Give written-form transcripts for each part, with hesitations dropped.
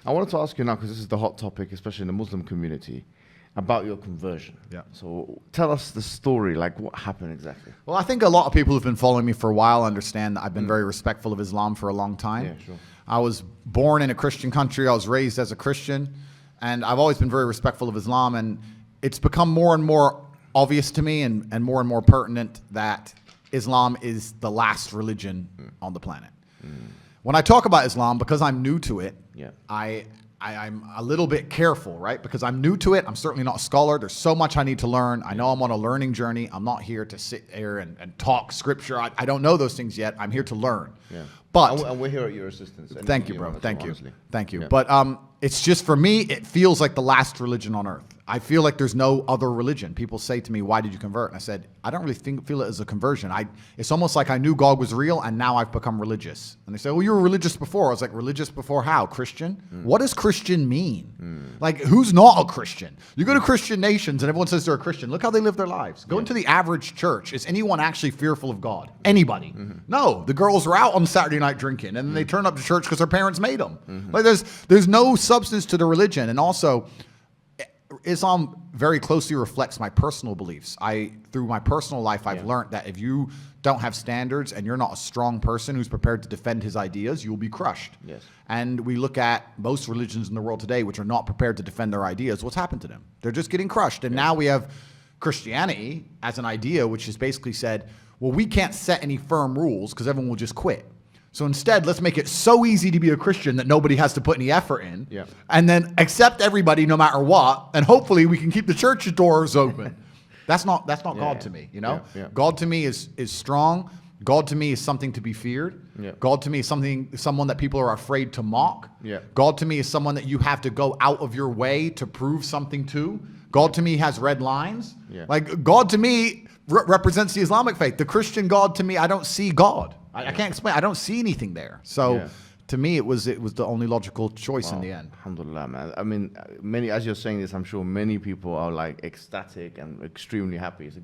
I wanted to ask you now, because this is the hot topic, especially in the Muslim community, about your conversion. Yeah. So tell us the story, like what happened exactly. Well, I think a lot of people who've been following me for a while understand that I've been very respectful of Islam for a long time. Yeah, sure. I was born in a Christian country. I was raised as a Christian, and I've always been very respectful of Islam. And it's become more and more obvious to me and more pertinent that Islam is the last religion on the planet. When I talk about Islam, because I'm new to it, Yeah. I'm a little bit careful, right? Because I'm new to it. I'm certainly not a scholar. There's so much I need to learn. I know I'm on a learning journey. I'm not here to sit here and talk scripture. I don't know those things yet. I'm here to learn. Yeah. But And we're here at your assistance. thank you, bro. Thank you. Honestly. Thank you. Yeah. But it's just, for me, it feels like the last religion on earth. I feel like there's no other religion. People say to me, why did you convert? And I said, I don't really feel it as a conversion. It's almost like I knew God was real, and now I've become religious. And they say, well, you were religious before. I was like, religious before how? Christian? What does Christian mean? Like, who's not a Christian? You go to Christian nations, and everyone says they're a Christian. Look how they live their lives. Go into the average church. Is anyone actually fearful of God? Anybody? No. The girls are out on Saturday night drinking, and then they turn up to church because their parents made them. Like, there's no substance to the religion. And also, Islam very closely reflects my personal beliefs. Through my personal life, I've learned that if you don't have standards and you're not a strong person who's prepared to defend his ideas, you will be crushed. Yes. And we look at most religions in the world today which are not prepared to defend their ideas. What's happened to them? They're just getting crushed. And now we have Christianity as an idea which has basically said, well, we can't set any firm rules because everyone will just quit. So instead, let's make it so easy to be a Christian that nobody has to put any effort in. Yeah. And then accept everybody no matter what, and hopefully we can keep the church doors open. That's not God to me, you know? Yeah. God to me is strong. God to me is something to be feared. Yeah. God to me is someone that people are afraid to mock. Yeah. God to me is someone that you have to go out of your way to prove something to. God to me has red lines. Yeah. Like, God to me represents the Islamic faith. The Christian God to me, I don't see God. I can't explain. I don't see anything there. So to me, it was the only logical choice in the end. Alhamdulillah, man. I mean, as you're saying this, I'm sure many people are like ecstatic and extremely happy. It's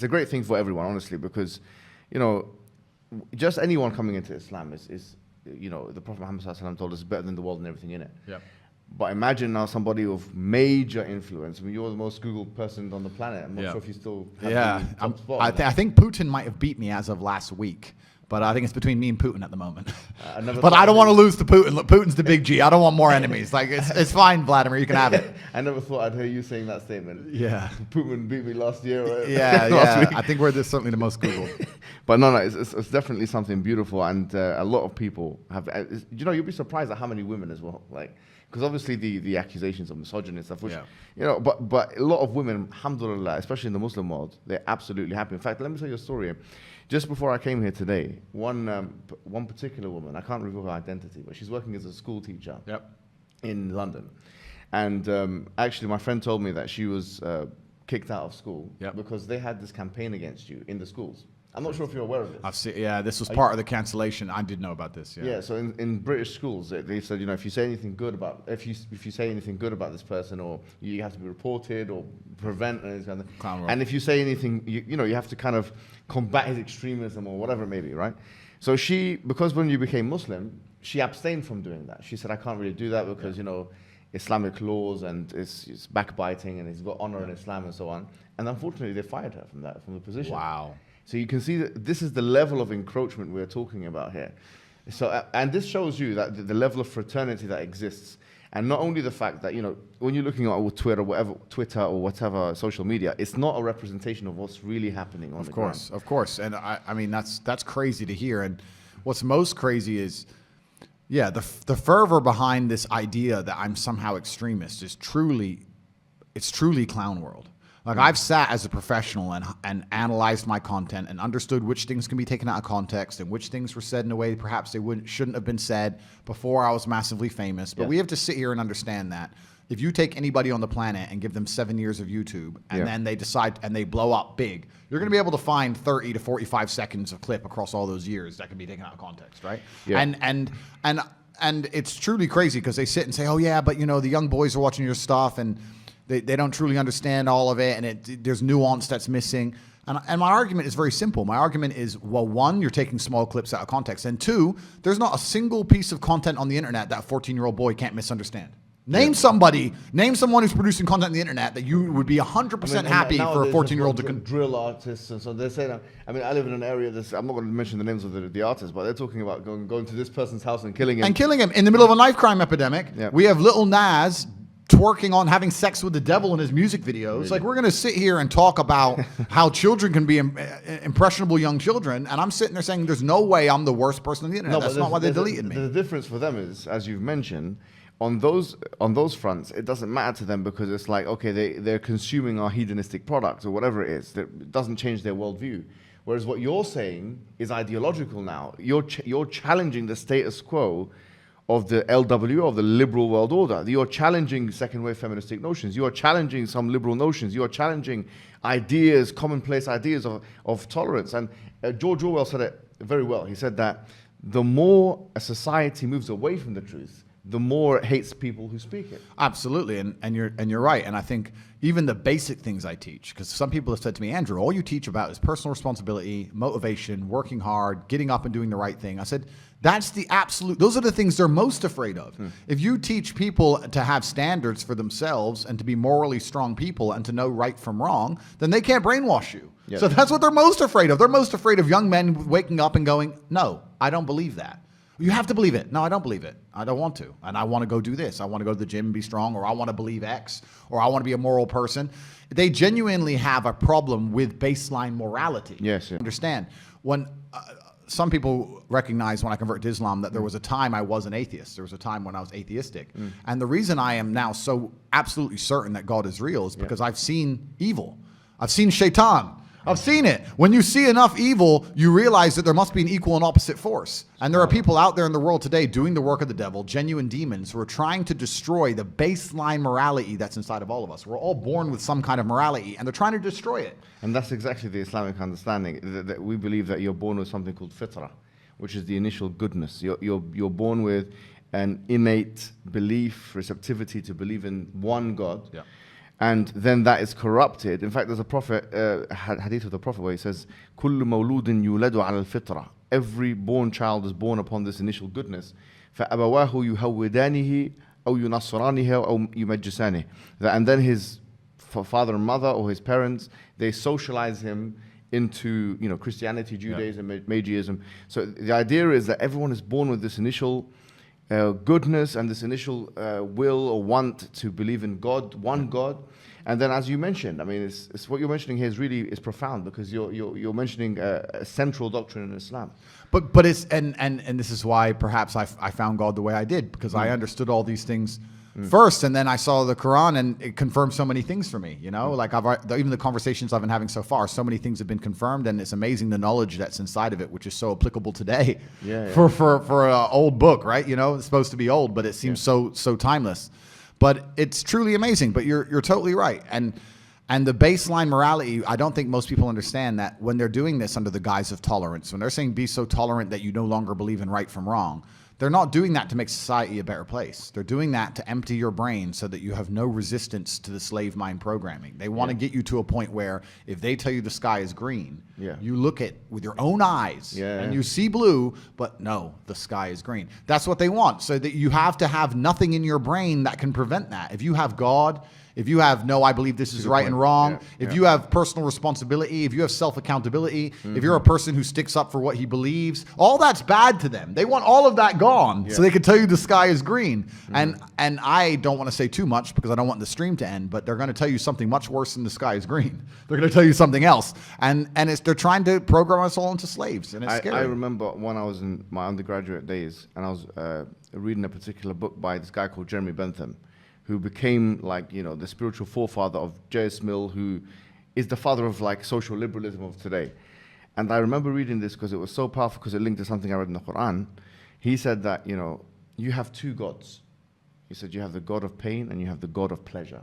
a great thing for everyone, honestly, because, you know, just anyone coming into Islam is you know, the Prophet Muhammad ﷺ told us it's better than the world and everything in it. Yep. But imagine now somebody of major influence. I mean, you're the most Googled person on the planet. I'm not sure if you still have the top spot. I think Putin might have beat me as of last week. But I think it's between me and Putin at the moment. But I don't want to lose to Putin. Look, Putin's the big G. I don't want more enemies. Like, it's fine, Vladimir. You can have it. I never thought I'd hear you saying that statement. Yeah. Putin beat me last year. Right? Yeah. I think we're certainly the most Googled. But no, it's definitely something beautiful. And a lot of people have, you know, you'll be surprised at how many women as well. Like, because obviously the accusations of misogyny and stuff, which, you know, but a lot of women, alhamdulillah, especially in the Muslim world, they're absolutely happy. In fact, let me tell you a story. Just before I came here today, one particular woman, I can't reveal her identity, but she's working as a school teacher in London. And actually, my friend told me that she was kicked out of school because they had this campaign against you in the schools. I'm not sure if you're aware of this. I've seen, this was part of the cancellation. I did know about this. Yeah. So in British schools, they said, you know, if you say anything good about this person, or you have to be reported or prevent anything. And if you say anything, you know, you have to kind of combat his extremism or whatever it may be, right? So because when you became Muslim, she abstained from doing that. She said, I can't really do that because, you know, Islamic laws and it's backbiting and he's got honor in Islam and so on. And unfortunately, they fired her from the position. Wow. So you can see that this is the level of encroachment we're talking about here. So, and this shows you that the level of fraternity that exists, and not only the fact that, you know, when you're looking at Twitter or whatever social media, it's not a representation of what's really happening on the ground. Of course. And I mean, that's crazy to hear. And what's most crazy is, the fervor behind this idea that I'm somehow extremist is truly clown world. Like, I've sat as a professional and analyzed my content and understood which things can be taken out of context and which things were said in a way perhaps they shouldn't have been said before I was massively famous. But we have to sit here and understand that if you take anybody on the planet and give them 7 years of YouTube and then they decide and they blow up big, you're going to be able to find 30 to 45 seconds of clip across all those years that can be taken out of context, right? Yeah. And it's truly crazy because they sit and say, oh yeah, but you know, the young boys are watching your stuff and they don't truly understand all of it, and there's nuance that's missing. And my argument is very simple. My argument is, well, one, you're taking small clips out of context. And two, there's not a single piece of content on the internet that a 14-year-old boy can't misunderstand. Name someone who's producing content on the internet that you would be 100% happy for a 14-year-old to... drill artists, and so they're saying, I mean, I live in an area, I'm not going to mention the names of the artists, but they're talking about going to this person's house and killing him. And killing him in the middle of a knife crime epidemic. Yeah. We have Lil Nas twerking on having sex with the devil in his music videos. Really? Like, we're going to sit here and talk about how children can be impressionable young children, and I'm sitting there saying there's no way I'm the worst person on the internet. That's not why they deleted me. The difference for them is, as you've mentioned, on those fronts, it doesn't matter to them because it's like, okay, they're consuming our hedonistic products or whatever it is. It doesn't change their worldview. Whereas what you're saying is ideological now. You're challenging the status quo of the LW, of the liberal world order. You're challenging second-wave feministic notions. You are challenging some liberal notions. You are challenging ideas, commonplace ideas of tolerance. And George Orwell said it very well. He said that the more a society moves away from the truth, the more it hates people who speak it. Absolutely, and you're right. And I think even the basic things I teach, because some people have said to me, Andrew, all you teach about is personal responsibility, motivation, working hard, getting up and doing the right thing. I said, that's the absolute, those are the things they're most afraid of. If you teach people to have standards for themselves and to be morally strong people and to know right from wrong, then they can't brainwash you. Yes. So that's what they're most afraid of. They're most afraid of young men waking up and going, no, I don't believe that. You have to believe it. No, I don't believe it. I don't want to. And I want to go do this. I want to go to the gym and be strong, or I want to believe X, or I want to be a moral person. They genuinely have a problem with baseline morality. Yes. Yeah. Understand? When some people recognize when I converted to Islam that there was a time I was an atheist. There was a time when I was atheistic. And the reason I am now so absolutely certain that God is real is because I've seen evil. I've seen shaitan. I've seen it. When you see enough evil, you realize that there must be an equal and opposite force. And there are people out there in the world today doing the work of the devil, genuine demons, who are trying to destroy the baseline morality that's inside of all of us. We're all born with some kind of morality, and they're trying to destroy it. And that's exactly the Islamic understanding, that we believe that you're born with something called fitrah, which is the initial goodness. You're born with an innate belief, receptivity to believe in one God. Yeah. And then that is corrupted. In fact, there's a prophet, hadith of the Prophet, where he says, كُلُّ مَوْلُودٍ يُولَدُ عَلَى الْفِطْرَةِ. Every born child is born upon this initial goodness. فَأَبَوَاهُ يُهَوِّدَانِهِ أَوْ يُنَصِّرَانِهِ أَوْ يُمَجِّسَانِهِ. And then his father and mother, or his parents, they socialize him into, Christianity, Judaism, Magiism. So the idea is that everyone is born with this initial goodness and this initial will or want to believe in God, one God. And then, as you mentioned, I mean, it's what you're mentioning here is profound, because you're mentioning a central doctrine in Islam. But it's and this is why perhaps I found God the way I did, because I understood all these things first, and then I saw the Quran, and it confirmed so many things for me. Like even the conversations I've been having so far, so many things have been confirmed, and it's amazing the knowledge that's inside of it, which is so applicable today. For an old book, right? It's supposed to be old, but it seems so timeless. But it's truly amazing. But you're totally right. And the baseline morality, I don't think most people understand that when they're doing this under the guise of tolerance, when they're saying be so tolerant that you no longer believe in right from wrong, they're not doing that to make society a better place. They're doing that to empty your brain so that you have no resistance to the slave mind programming. They want to get you to a point where if they tell you the sky is green, you look at with your own eyes and you see blue, but no, the sky is green. That's what they want, so that you have to have nothing in your brain that can prevent that. If you have God, if you have, no, I believe this is right and wrong, if you have personal responsibility, if you have self-accountability, if you're a person who sticks up for what he believes, all that's bad to them. They want all of that gone so they can tell you the sky is green. And I don't want to say too much because I don't want the stream to end, but they're going to tell you something much worse than the sky is green. They're going to tell you something else. And they're trying to program us all into slaves, and it's scary. I remember when I was in my undergraduate days, and I was reading a particular book by this guy called Jeremy Bentham, who became the spiritual forefather of J.S. Mill, who is the father of social liberalism of today. And I remember reading this because it was so powerful, because it linked to something I read in the Quran. He said that, you have two gods. He said you have the God of pain and you have the God of pleasure.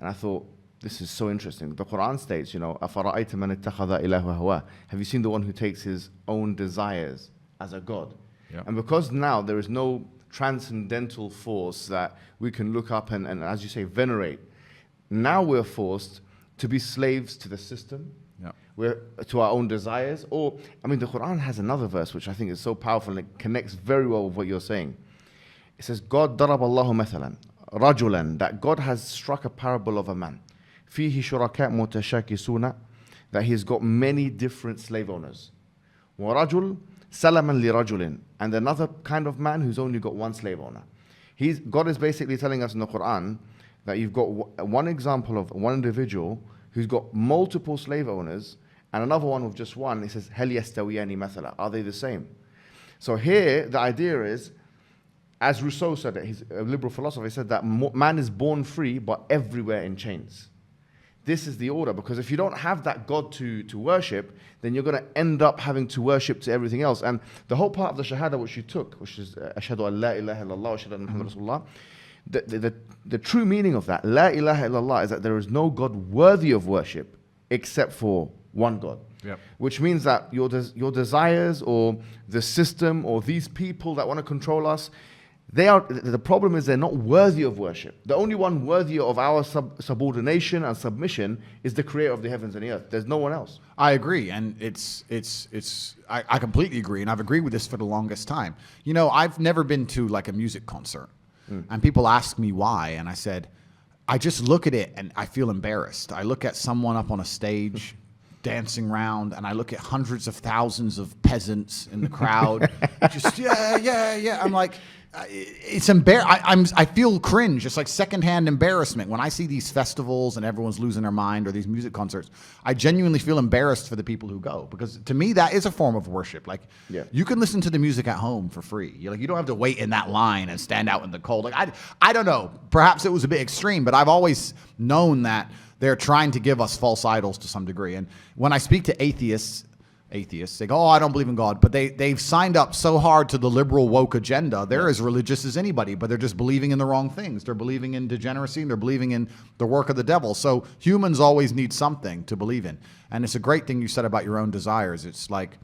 And I thought, this is so interesting. The Quran states, أَفَرَأَيْتَ مَنِ اتَّخَذَ إِلَهُ هَوَاهُ. Have you seen the one who takes his own desires as a God? And because now there is no transcendental force that we can look up and, as you say, venerate. Now we're forced to be slaves to the system. we're to our own desires. Or, I mean, the Quran has another verse which I think is so powerful and it connects very well with what you're saying. It says, God darab Allahu mathalan, rajulan, that God has struck a parable of a man. Fihi shuraka mutashakisuna, that he's got many different slave owners. Wa rajul salaman li rajulin, and another kind of man who's only got one slave owner. God is basically telling us in the Quran that you've got one example of one individual who's got multiple slave owners and another one with just one. He says, هل يستويان مثلا? Are they the same? So here, the idea is, as Rousseau said it, he's a liberal philosopher, he said that man is born free but everywhere in chains. This is the order, because if you don't have that God to worship, then you're going to end up having to worship to everything else. And the whole part of the Shahada which you took, which is Ashhadu an la ilaha illallah wa ashhadu anna Muhammad Rasulullah, the true meaning of that, La ilaha illallah, is that there is no God worthy of worship except for one God. Yep. Which means that your desires or the system or these people that want to control us, the problem is they're not worthy of worship. The only one worthy of our subordination and submission is the creator of the heavens and the earth. There's no one else. I agree, and I completely agree, and I've agreed with this for the longest time. You know, I've never been to like a music concert, and people ask me why, and I said, I just look at it and I feel embarrassed. I look at someone up on a stage dancing around, and I look at hundreds of thousands of peasants in the crowd, just yeah. I'm like, it's I feel cringe. It's like secondhand embarrassment when I see these festivals and everyone's losing their mind, or these music concerts. I genuinely feel embarrassed for the people who go, because to me that is a form of worship. Like, you can listen to the music at home for free. You don't have to wait in that line and stand out in the cold. Like, I don't know. Perhaps it was a bit extreme, but I've always known that they're trying to give us false idols to some degree. And when I speak to atheists, they go, oh, I don't believe in God. But they've signed up so hard to the liberal woke agenda. They're as religious as anybody, but they're just believing in the wrong things. They're believing in degeneracy, and they're believing in the work of the devil. So humans always need something to believe in. And it's a great thing you said about your own desires. It's like,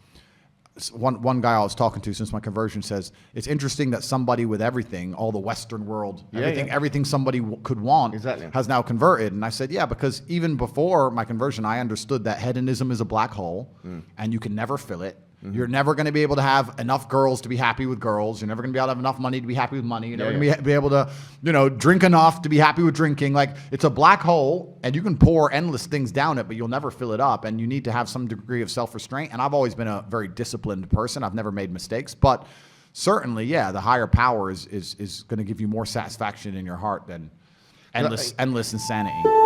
one guy I was talking to since my conversion says, it's interesting that somebody with everything, all the Western world, everything somebody could want, has now converted. And I said, yeah, because even before my conversion, I understood that hedonism is a black hole, and you can never fill it. You're never going to be able to have enough girls to be happy with girls. You're never going to be able to have enough money to be happy with money. You're never going to be able to, drink enough to be happy with drinking. Like, it's a black hole, and you can pour endless things down it, but you'll never fill it up. And you need to have some degree of self-restraint. And I've always been a very disciplined person. I've never made mistakes. But certainly, the higher power is going to give you more satisfaction in your heart than endless insanity.